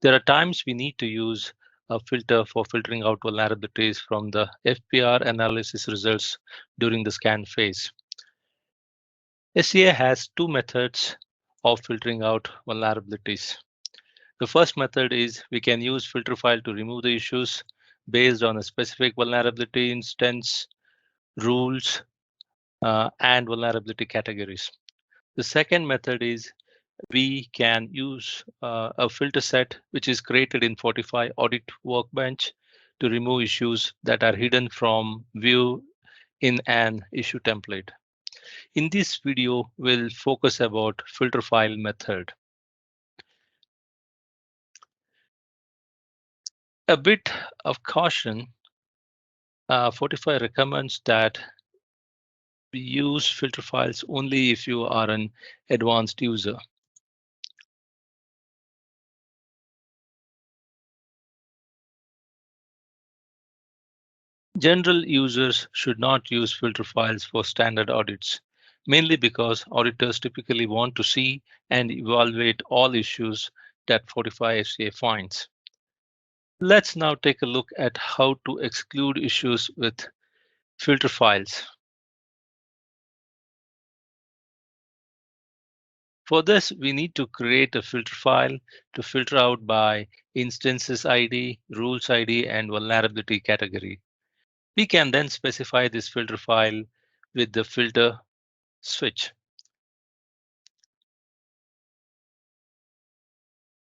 There are times we need to use a filter for filtering out vulnerabilities from the FPR analysis results during the scan phase. SCA has two methods of filtering out vulnerabilities. The first method is we can use filter file to remove the issues based on a specific vulnerability instance, rules, and vulnerability categories. The second method is we can use a filter set which is created in Fortify Audit Workbench to remove issues that are hidden from view in an issue template. In this video, we'll focus about filter file method. A bit of caution, Fortify recommends that we use filter files only if you are an advanced user. General users should not use filter files for standard audits, mainly because auditors typically want to see and evaluate all issues that Fortify FCA finds. Let's now take a look at how to exclude issues with filter files. For this, we need to create a filter file to filter out by instances ID, rules ID, and vulnerability category. We can then specify this filter file with the filter switch.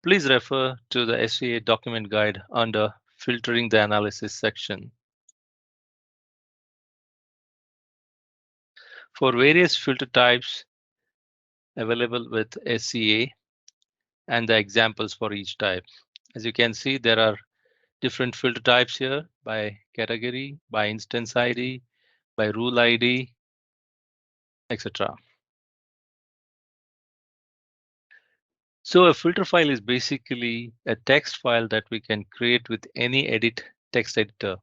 Please refer to the SCA document guide under Filtering the Analysis section. For various filter types available with SCA and the examples for each type. As you can see, there are different filter types here by category, by instance ID, by rule ID, etc. So a filter file is basically a text file that we can create with any edit text editor.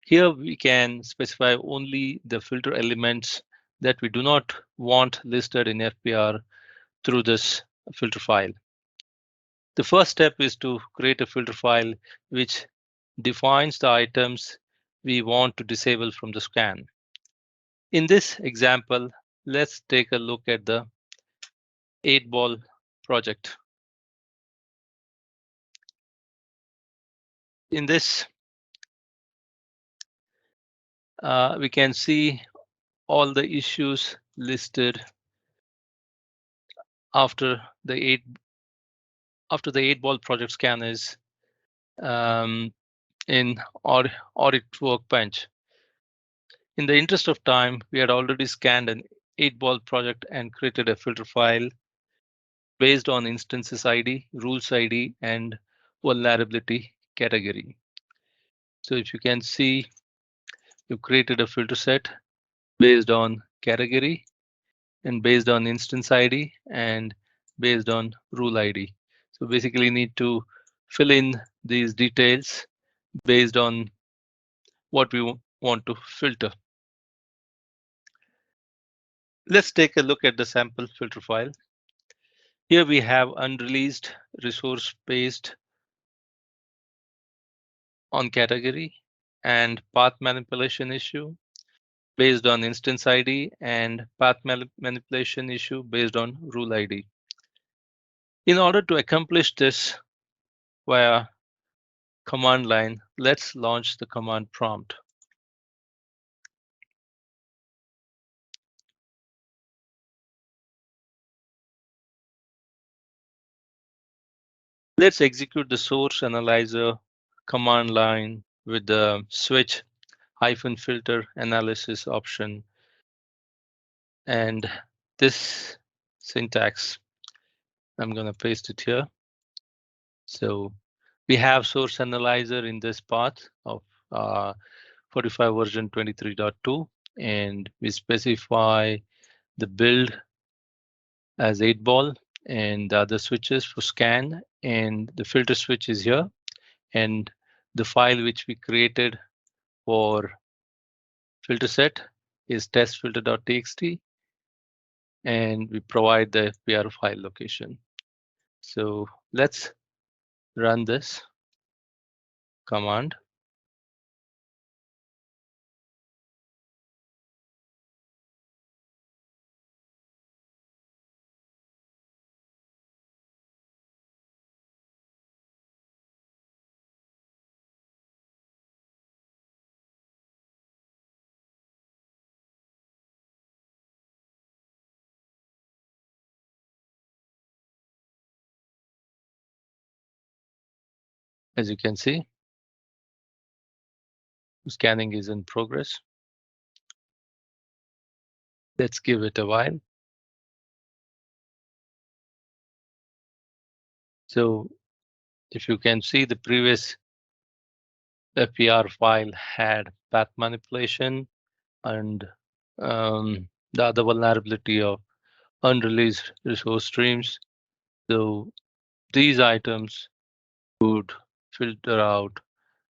Here we can specify only the filter elements that we do not want listed in FPR through this filter file. The first step is to create a filter file which defines the items we want to disable from the scan. In this example, let's take a look at the 8-ball project. In this, we can see all the issues listed after the 8-ball project scan is in audit workbench. In the interest of time, we had already scanned an 8-ball project and created a filter file based on instances ID, rules ID, and vulnerability category. So if you can see, you created a filter set based on category and based on instance ID and based on rule ID. So basically you need to fill in these details based on what we want to filter. Let's take a look at the sample filter file. Here we have unreleased resource based on category and path manipulation issue based on instance ID and path manipulation issue based on rule ID. In order to accomplish this via command line, let's launch the command prompt. Let's execute the source analyzer command line with the switch -filter analysis option and this syntax. I'm going to paste it here. So we have source analyzer in this path of Fortify version 23.2, and we specify the build as 8-ball and the other switches for scan, and the filter switch is here, and the file which we created for filter set is testfilter.txt, and we provide the FPR file location. So let's run this command. As you can see, scanning is in progress. Let's give it a while. So if you can see, the previous FPR file had path manipulation and the other vulnerability of unreleased resource streams. So these items would filter out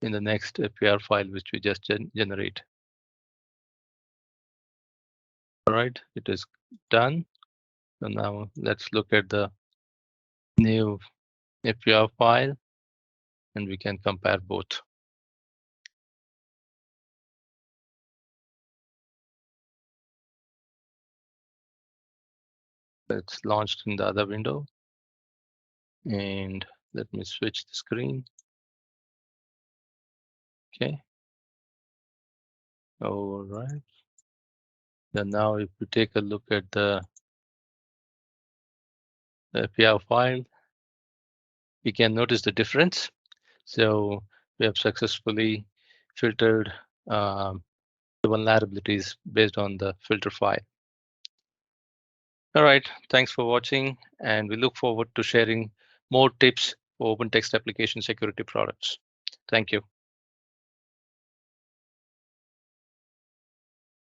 in the next FPR file, which we just generate. All right, it is done. So now let's look at the new FPR file and we can compare both. It's launched in the other window. And let me switch the screen. Okay. All right. Then now if we take a look at the FPR file, we can notice the difference. So we have successfully filtered the vulnerabilities based on the filter file. All right, thanks for watching, and we look forward to sharing more tips for open text application security products. Thank you.